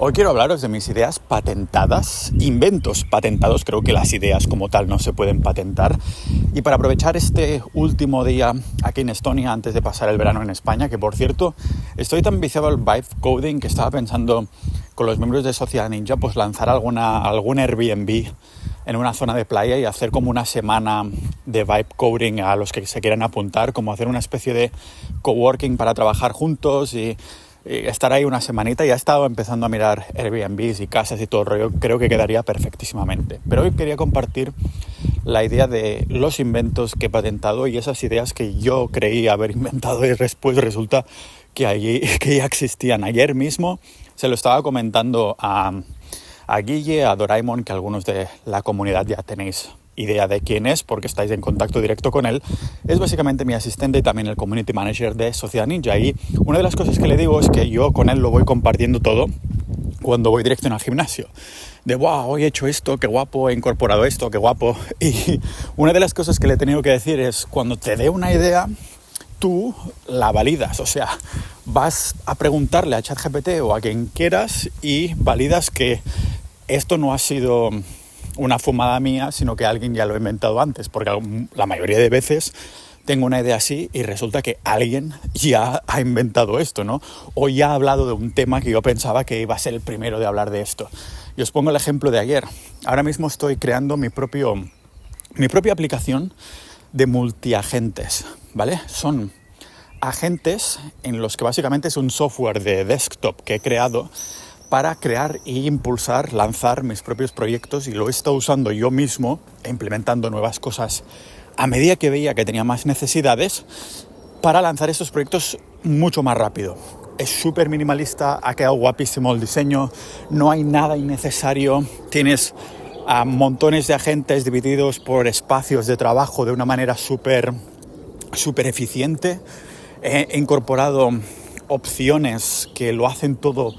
Hoy quiero hablaros de mis ideas patentadas, inventos patentados. Creo que las ideas como tal no se pueden patentar. Y para aprovechar este último día aquí en Estonia antes de pasar el verano en España, que por cierto estoy tan viciado al vibe coding que estaba pensando con los miembros de Sociedad Ninja pues lanzar algún Airbnb en una zona de playa y hacer como una semana de vibe coding a los que se quieran apuntar, como hacer una especie de coworking para trabajar juntos y estar ahí una semanita. Ya he estado empezando a mirar Airbnbs y casas y todo el rollo. Creo que quedaría perfectísimamente. Pero hoy quería compartir la idea de los inventos que he patentado y esas ideas que yo creí haber inventado y después resulta que ya existían. Ayer mismo se lo estaba comentando a Guille, a Doraemon, que algunos de la comunidad ya tenéis idea de quién es porque estáis en contacto directo con él. Es básicamente mi asistente y también el community manager de Sociedad Ninja, y una de las cosas que le digo es que yo con él lo voy compartiendo todo cuando voy directo al gimnasio, de wow, hoy he hecho esto, qué guapo, he incorporado esto, qué guapo. Y una de las cosas que le he tenido que decir es, cuando te dé una idea, tú la validas, o sea, vas a preguntarle a ChatGPT o a quien quieras y validas que esto no ha sido una fumada mía, sino que alguien ya lo ha inventado antes, porque la mayoría de veces tengo una idea así y resulta que alguien ya ha inventado esto, ¿no? O ya ha hablado de un tema que yo pensaba que iba a ser el primero de hablar de esto. Y os pongo el ejemplo de ayer. Ahora mismo estoy creando mi propia aplicación de multiagentes, ¿vale? Son agentes en los que básicamente es un software de desktop que he creado para crear e impulsar, lanzar mis propios proyectos, y lo he estado usando yo mismo, implementando nuevas cosas a medida que veía que tenía más necesidades para lanzar estos proyectos mucho más rápido. Es súper minimalista, ha quedado guapísimo el diseño, no hay nada innecesario, tienes montones de agentes divididos por espacios de trabajo de una manera súper eficiente. He incorporado opciones que lo hacen todo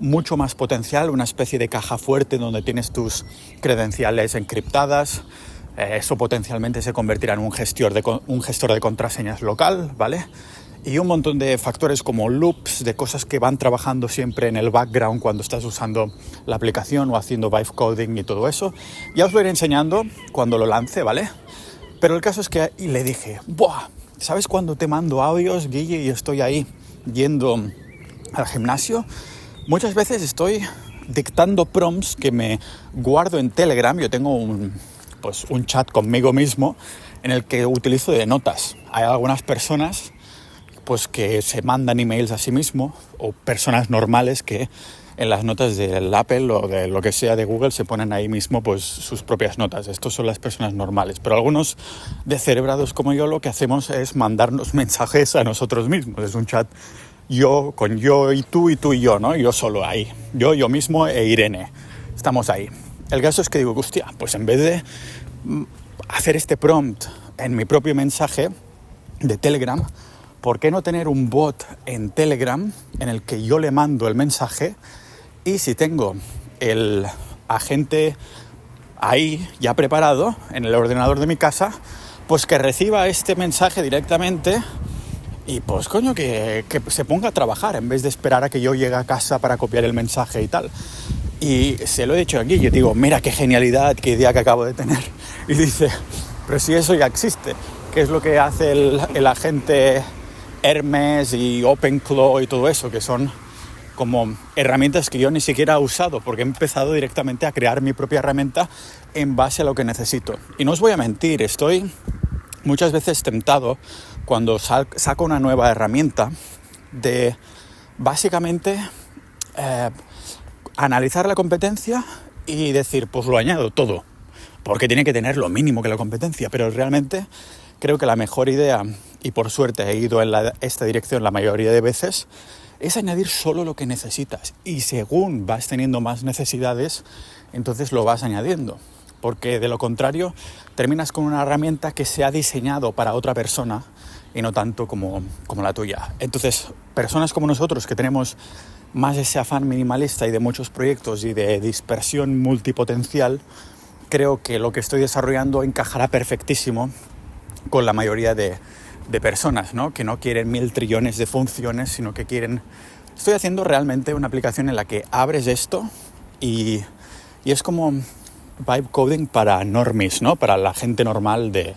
mucho más potencial, una especie de caja fuerte donde tienes tus credenciales encriptadas. Eso potencialmente se convertirá en un gestor de contraseñas local, ¿vale? Y un montón de factores como loops, de cosas que van trabajando siempre en el background cuando estás usando la aplicación o haciendo vibe coding y todo eso. Ya os lo iré enseñando cuando lo lance, ¿vale? Pero el caso es que le dije, ¡buah! ¿Sabes cuando te mando audios, Guille, y estoy ahí yendo al gimnasio? Muchas veces estoy dictando prompts que me guardo en Telegram. Yo tengo un chat conmigo mismo en el que utilizo de notas. Hay algunas personas pues que se mandan emails a sí mismo, o personas normales que en las notas del Apple o de lo que sea de Google se ponen ahí mismo pues sus propias notas. Estos son las personas normales. Pero algunos descerebrados como yo lo que hacemos es mandarnos mensajes a nosotros mismos. Es un chat yo y tú y yo, ¿no? Yo solo ahí. Yo mismo e Irene. Estamos ahí. El caso es que digo, hostia, pues en vez de hacer este prompt en mi propio mensaje de Telegram, ¿por qué no tener un bot en Telegram en el que yo le mando el mensaje y si tengo el agente ahí ya preparado en el ordenador de mi casa, pues que reciba este mensaje directamente y pues coño que se ponga a trabajar en vez de esperar a que yo llegue a casa para copiar el mensaje y tal? Y se lo he dicho aquí, yo digo, mira qué genialidad, qué idea que acabo de tener. Y dice, pero si eso ya existe, ¿qué es lo que hace el agente Hermes y OpenClaw y todo eso? Que son como herramientas que yo ni siquiera he usado porque he empezado directamente a crear mi propia herramienta en base a lo que necesito. Y no os voy a mentir, estoy muchas veces tentado cuando saco una nueva herramienta de básicamente analizar la competencia y decir, pues lo añado todo, porque tiene que tener lo mínimo que la competencia, pero realmente creo que la mejor idea, y por suerte he ido en esta dirección la mayoría de veces, es añadir solo lo que necesitas y según vas teniendo más necesidades, entonces lo vas añadiendo, porque de lo contrario terminas con una herramienta que se ha diseñado para otra persona y no tanto como la tuya. Entonces, personas como nosotros que tenemos más ese afán minimalista y de muchos proyectos y de dispersión multipotencial, creo que lo que estoy desarrollando encajará perfectísimo con la mayoría de personas, ¿no? Que no quieren 1000 trillones de funciones, sino que quieren Estoy haciendo realmente una aplicación en la que abres esto y es como vibe coding para normies, ¿no? Para la gente normal de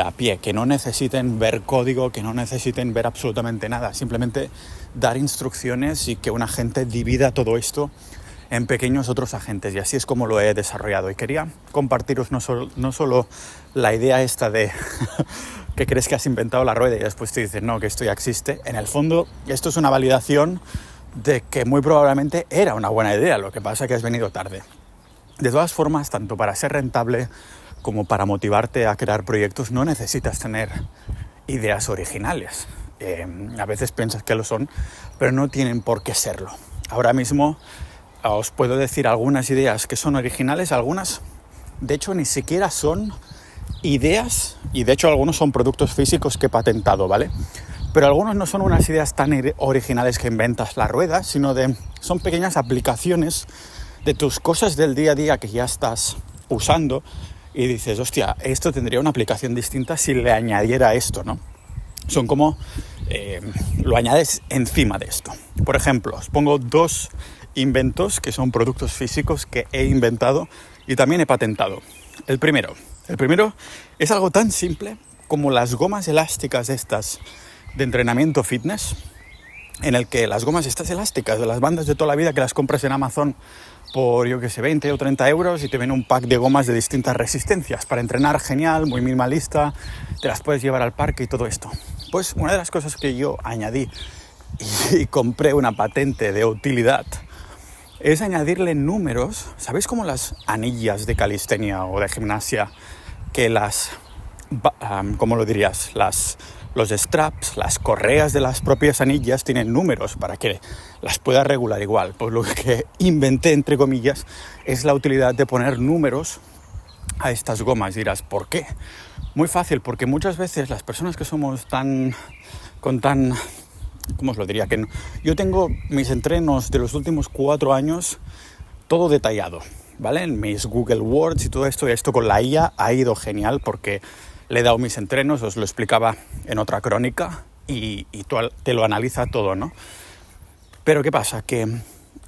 a pie, que no necesiten ver código, que no necesiten ver absolutamente nada, simplemente dar instrucciones y que un agente divida todo esto en pequeños otros agentes, y así es como lo he desarrollado. Y quería compartiros no solo la idea esta de que crees que has inventado la rueda y después te dicen no, que esto ya existe. En el fondo, esto es una validación de que muy probablemente era una buena idea, lo que pasa es que has venido tarde. De todas formas, tanto para ser rentable como para motivarte a crear proyectos, no necesitas tener ideas originales. A veces piensas que lo son, pero no tienen por qué serlo. Ahora mismo os puedo decir algunas ideas que son originales, algunas de hecho ni siquiera son ideas, y de hecho algunos son productos físicos que he patentado, ¿vale? Pero algunos no son unas ideas tan originales que inventas la rueda, sino son pequeñas aplicaciones de tus cosas del día a día que ya estás usando y dices, hostia, esto tendría una aplicación distinta si le añadiera esto, ¿no? Son como lo añades encima de esto. Por ejemplo, os pongo 2 inventos que son productos físicos que he inventado y también he patentado. El primero es algo tan simple como las gomas elásticas estas de entrenamiento fitness, en el que las gomas estas elásticas de las bandas de toda la vida que las compras en Amazon por, 20 o 30 euros y te viene un pack de gomas de distintas resistencias para entrenar, genial, muy minimalista, te las puedes llevar al parque y todo esto. Pues una de las cosas que yo añadí y compré una patente de utilidad es añadirle números. ¿Sabéis cómo las anillas de calistenia o de gimnasia, que ¿cómo lo dirías? Los straps, las correas de las propias anillas tienen números para que las puedas regular igual. Pues lo que inventé, entre comillas, es la utilidad de poner números a estas gomas. Dirás, ¿por qué? Muy fácil, porque muchas veces las personas que somos ¿cómo os lo diría? Yo tengo mis entrenos de los últimos 4 años todo detallado, ¿vale? En mis Google Words y todo esto. Y esto con la IA ha ido genial porque le he dado mis entrenos, os lo explicaba en otra crónica, y te lo analiza todo, ¿no? Pero ¿qué pasa? Que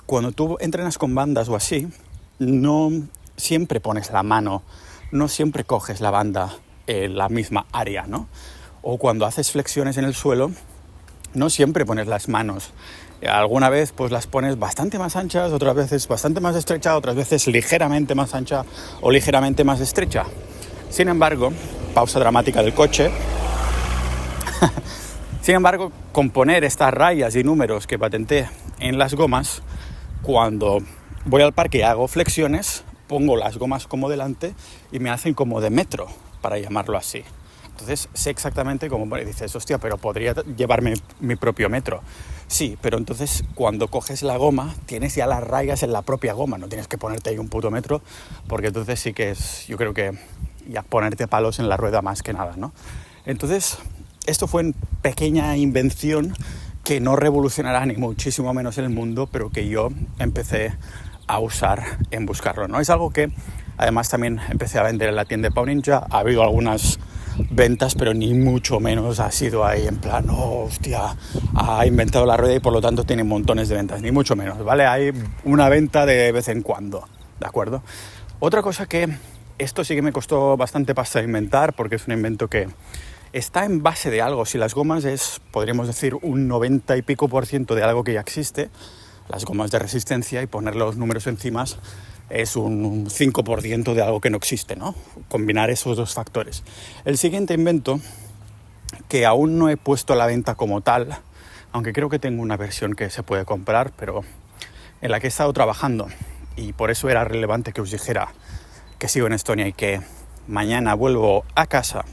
cuando tú entrenas con bandas o así, no siempre pones la mano, no siempre coges la banda en la misma área, ¿no? O cuando haces flexiones en el suelo, no siempre pones las manos. Alguna vez pues las pones bastante más anchas, otras veces bastante más estrecha, otras veces ligeramente más ancha o ligeramente más estrecha. Sin embargo, pausa dramática del coche. Sin embargo, con poner estas rayas y números que patenté en las gomas, cuando voy al parque y hago flexiones, pongo las gomas como delante y me hacen como de metro, para llamarlo así. Entonces sé exactamente cómo dices, hostia, pero podría llevarme mi propio metro. Sí, pero entonces cuando coges la goma tienes ya las rayas en la propia goma, no tienes que ponerte ahí un puto metro, porque entonces sí que yo creo que ya ponerte palos en la rueda más que nada, ¿no? Entonces esto fue una pequeña invención que no revolucionará ni muchísimo menos el mundo, pero que yo empecé a usar en buscarlo, ¿no? Es algo que además también empecé a vender en la tienda de Pau Ninja. Ha habido algunas ventas, pero ni mucho menos ha sido ahí en plan, oh, hostia, ha inventado la rueda y por lo tanto tiene montones de ventas, ni mucho menos, ¿vale? Hay una venta de vez en cuando, ¿de acuerdo? Otra cosa que esto sí que me costó bastante pasta inventar, porque es un invento que está en base de algo. Si las gomas es, podríamos decir, un 90 y pico % de algo que ya existe, las gomas de resistencia, y poner los números encima es un 5% de algo que no existe, ¿no? Combinar esos 2 factores. El siguiente invento, que aún no he puesto a la venta como tal, aunque creo que tengo una versión que se puede comprar, pero en la que he estado trabajando, y por eso era relevante que os dijera que sigo en Estonia y que mañana vuelvo a casa,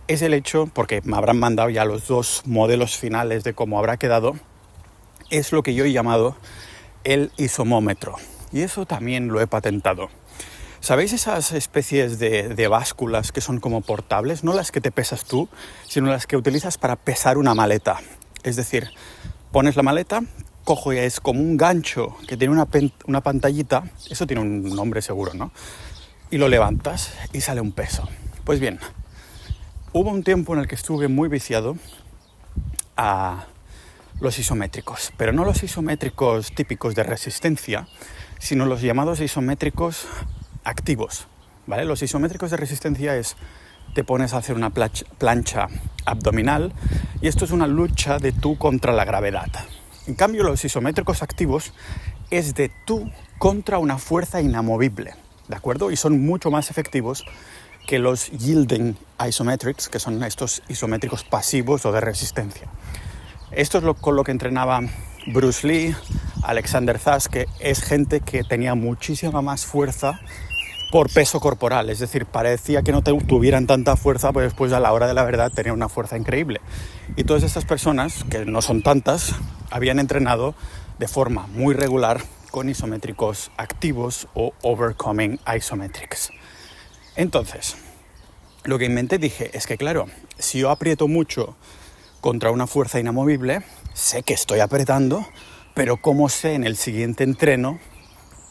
es el hecho, porque me habrán mandado ya los 2 modelos finales de cómo habrá quedado, es lo que yo he llamado el isomómetro. Y eso también lo he patentado. ¿Sabéis esas especies de básculas que son como portables? No las que te pesas tú, sino las que utilizas para pesar una maleta. Es decir, pones la maleta, cojo y es como un gancho que tiene una pantallita, eso tiene un nombre seguro, ¿no? Y lo levantas y sale un peso. Pues bien, hubo un tiempo en el que estuve muy viciado a los isométricos, pero no los isométricos típicos de resistencia, sino los llamados isométricos activos, ¿vale? Los isométricos de resistencia te pones a hacer una plancha abdominal y esto es una lucha de tú contra la gravedad. En cambio, los isométricos activos es de tú contra una fuerza inamovible, ¿de acuerdo? Y son mucho más efectivos que los yielding isometrics, que son estos isométricos pasivos o de resistencia. Esto es con lo que entrenaba Bruce Lee, Alexander Zas, que es gente que tenía muchísima más fuerza por peso corporal, es decir, parecía que no tuvieran tanta fuerza, pero después a la hora de la verdad tenían una fuerza increíble. Y todas estas personas, que no son tantas, habían entrenado de forma muy regular con isométricos activos o overcoming isometrics. Entonces, lo que inventé, dije, es que claro, si yo aprieto mucho contra una fuerza inamovible, sé que estoy apretando, pero ¿cómo sé en el siguiente entreno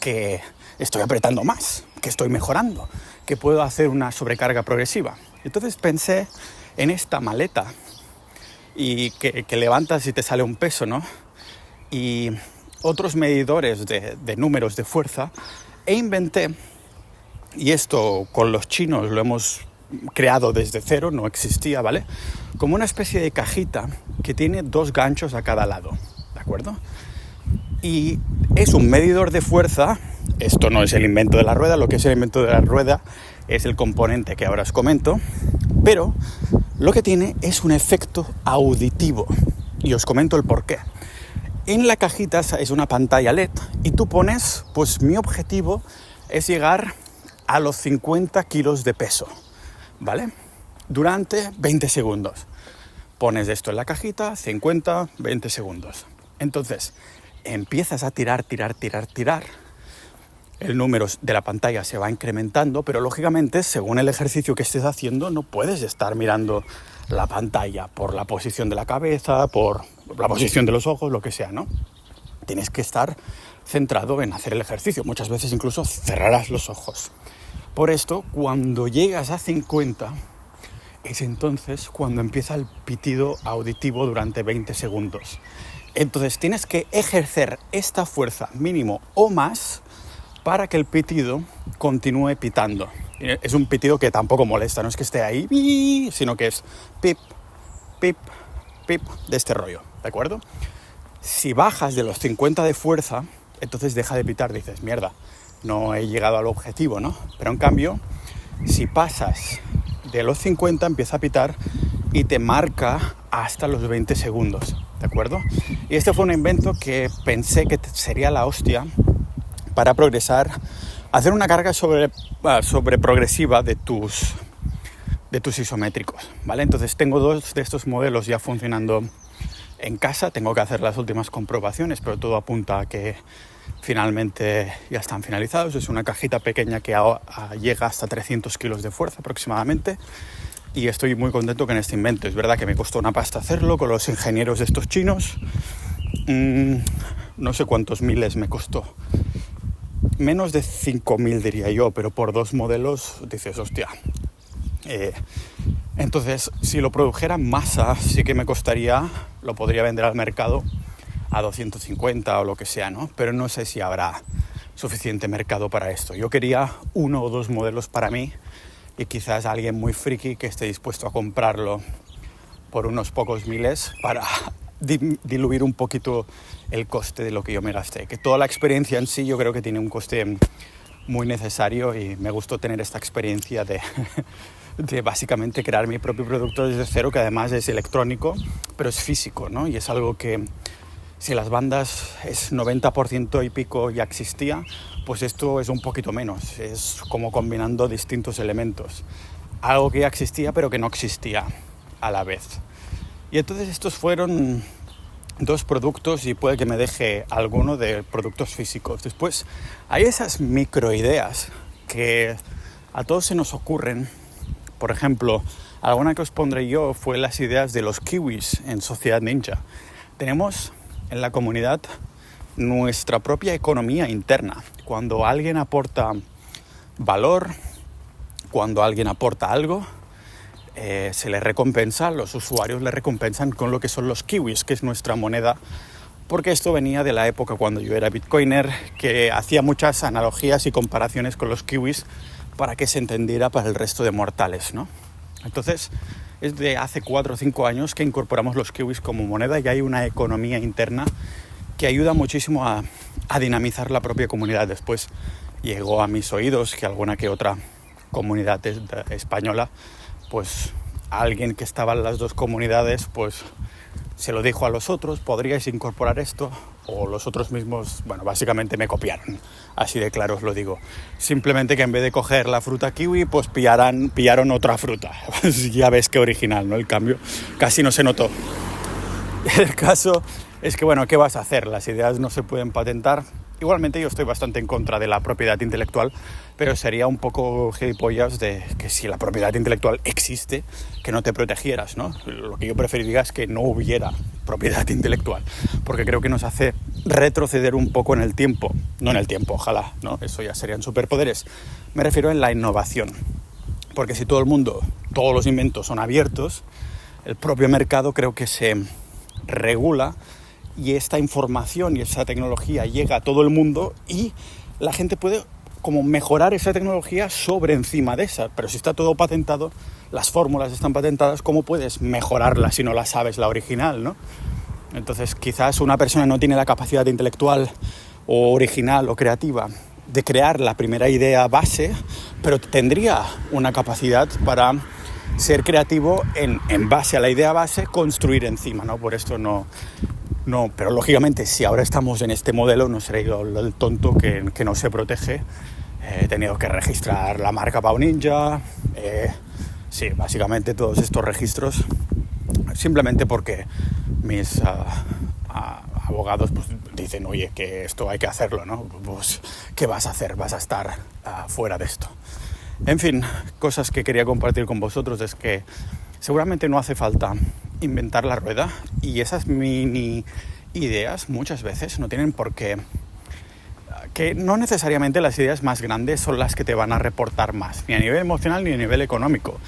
que estoy apretando más, que estoy mejorando, que puedo hacer una sobrecarga progresiva? Entonces pensé en esta maleta y que levantas y te sale un peso, ¿no? Y otros medidores de números de fuerza, e inventé, y esto con los chinos lo hemos creado desde cero, no existía, ¿vale? Como una especie de cajita que tiene 2 ganchos a cada lado, ¿de acuerdo? Y es un medidor de fuerza. Esto no es el invento de la rueda, lo que es el invento de la rueda es el componente que ahora os comento, pero lo que tiene es un efecto auditivo, y os comento el porqué. En la cajita es una pantalla LED y tú pones, pues mi objetivo es llegar a los 50 kilos de peso, ¿vale? Durante 20 segundos. Pones esto en la cajita, 50, 20 segundos. Entonces, empiezas a tirar. El número de la pantalla se va incrementando, pero lógicamente, según el ejercicio que estés haciendo, no puedes estar mirando la pantalla por la posición de la cabeza, por la posición de los ojos, lo que sea, ¿no? Tienes que estar centrado en hacer el ejercicio. Muchas veces incluso cerrarás los ojos. Por esto, cuando llegas a 50, es entonces cuando empieza el pitido auditivo durante 20 segundos. Entonces tienes que ejercer esta fuerza mínimo o más para que el pitido continúe pitando. Es un pitido que tampoco molesta, no es que esté ahí, sino que es pip, pip, pip, de este rollo, ¿de acuerdo? Si bajas de los 50 de fuerza, entonces deja de pitar, dices, mierda, no he llegado al objetivo, ¿no? Pero en cambio, si pasas de los 50, empieza a pitar y te marca hasta los 20 segundos, ¿de acuerdo? Y este fue un invento que pensé que sería la hostia para progresar, hacer una carga sobre progresiva de tus isométricos, ¿vale? Entonces tengo 2 de estos modelos ya funcionando en casa, tengo que hacer las últimas comprobaciones, pero todo apunta a que finalmente ya están finalizados. Es una cajita pequeña que llega hasta 300 kilos de fuerza aproximadamente, y estoy muy contento con este invento. Es verdad que me costó una pasta hacerlo con los ingenieros de estos chinos, no sé cuántos miles me costó, menos de 5.000 diría yo, pero por 2 modelos dices, hostia. Entonces, si lo produjera en masa, sí que me costaría, lo podría vender al mercado a 250 o lo que sea, ¿no? Pero no sé si habrá suficiente mercado para esto. Yo quería 1 o 2 modelos para mí, y quizás alguien muy friki que esté dispuesto a comprarlo por unos pocos miles para diluir un poquito el coste de lo que yo me gasté. Que toda la experiencia en sí yo creo que tiene un coste muy necesario, y me gustó tener esta experiencia de básicamente crear mi propio producto desde cero, que además es electrónico, pero es físico, ¿no? Y es algo que, si las bandas es 90% y pico ya existía, pues esto es un poquito menos. Es como combinando distintos elementos. Algo que ya existía, pero que no existía a la vez. Y entonces estos fueron 2 productos, y puede que me deje alguno de productos físicos. Después hay esas microideas que a todos se nos ocurren. Por ejemplo, alguna que os pondré yo fue las ideas de los kiwis en Sociedad Ninja. Tenemos en la comunidad nuestra propia economía interna. Cuando alguien aporta valor, cuando alguien aporta algo, se le recompensa, los usuarios le recompensan con lo que son los kiwis, que es nuestra moneda, porque esto venía de la época cuando yo era bitcoiner, que hacía muchas analogías y comparaciones con los kiwis para que se entendiera para el resto de mortales, ¿no? Entonces, es de hace 4 o 5 años que incorporamos los kiwis como moneda y hay una economía interna que ayuda muchísimo a dinamizar la propia comunidad. Después llegó a mis oídos que alguna que otra comunidad española, pues alguien que estaba en las dos comunidades, pues se lo dijo a los otros, podríais incorporar esto, o los otros mismos, bueno, básicamente me copiaron, así de claro os lo digo. Simplemente que en vez de coger la fruta kiwi, pues pillaron otra fruta. Ya ves qué original, ¿no? El cambio casi no se notó. El caso es que, bueno, ¿qué vas a hacer? Las ideas no se pueden patentar. Igualmente yo estoy bastante en contra de la propiedad intelectual, pero sería un poco gilipollas de que si la propiedad intelectual existe, que no te protegieras, ¿no? Lo que yo preferiría es que no hubiera propiedad intelectual, porque creo que nos hace retroceder un poco en el tiempo. No en el tiempo, ojalá, ¿no? Eso ya serían superpoderes. Me refiero en la innovación, porque si todo el mundo, todos los inventos son abiertos, el propio mercado creo que se regula y esta información y esa tecnología llega a todo el mundo y la gente puede como mejorar esa tecnología sobre encima de esa. Pero si está todo patentado, las fórmulas están patentadas, ¿cómo puedes mejorarla si no la sabes, la original, ¿no? Entonces quizás una persona no tiene la capacidad intelectual o original o creativa de crear la primera idea base, pero tendría una capacidad para ser creativo en base a la idea base, construir encima, ¿no? Por esto no, pero lógicamente si ahora estamos en este modelo no seré yo el tonto que no se protege. He tenido que registrar la marca Pau Ninja, sí, básicamente todos estos registros, simplemente porque mis abogados pues, dicen, oye, que esto hay que hacerlo, ¿no? Pues, ¿qué vas a hacer? Vas a estar fuera de esto. En fin, cosas que quería compartir con vosotros es que seguramente no hace falta inventar la rueda y esas mini ideas muchas veces no tienen por qué, que no necesariamente las ideas más grandes son las que te van a reportar más, ni a nivel emocional ni a nivel económico.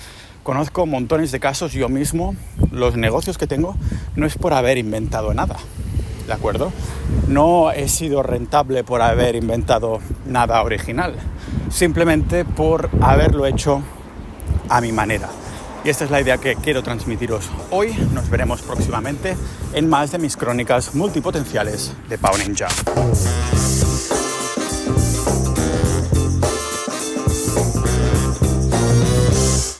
Conozco montones de casos yo mismo, los negocios que tengo no es por haber inventado nada, ¿de acuerdo? No he sido rentable por haber inventado nada original, simplemente por haberlo hecho a mi manera. Y esta es la idea que quiero transmitiros hoy. Nos veremos próximamente en más de mis crónicas multipotenciales de Pau Ninja.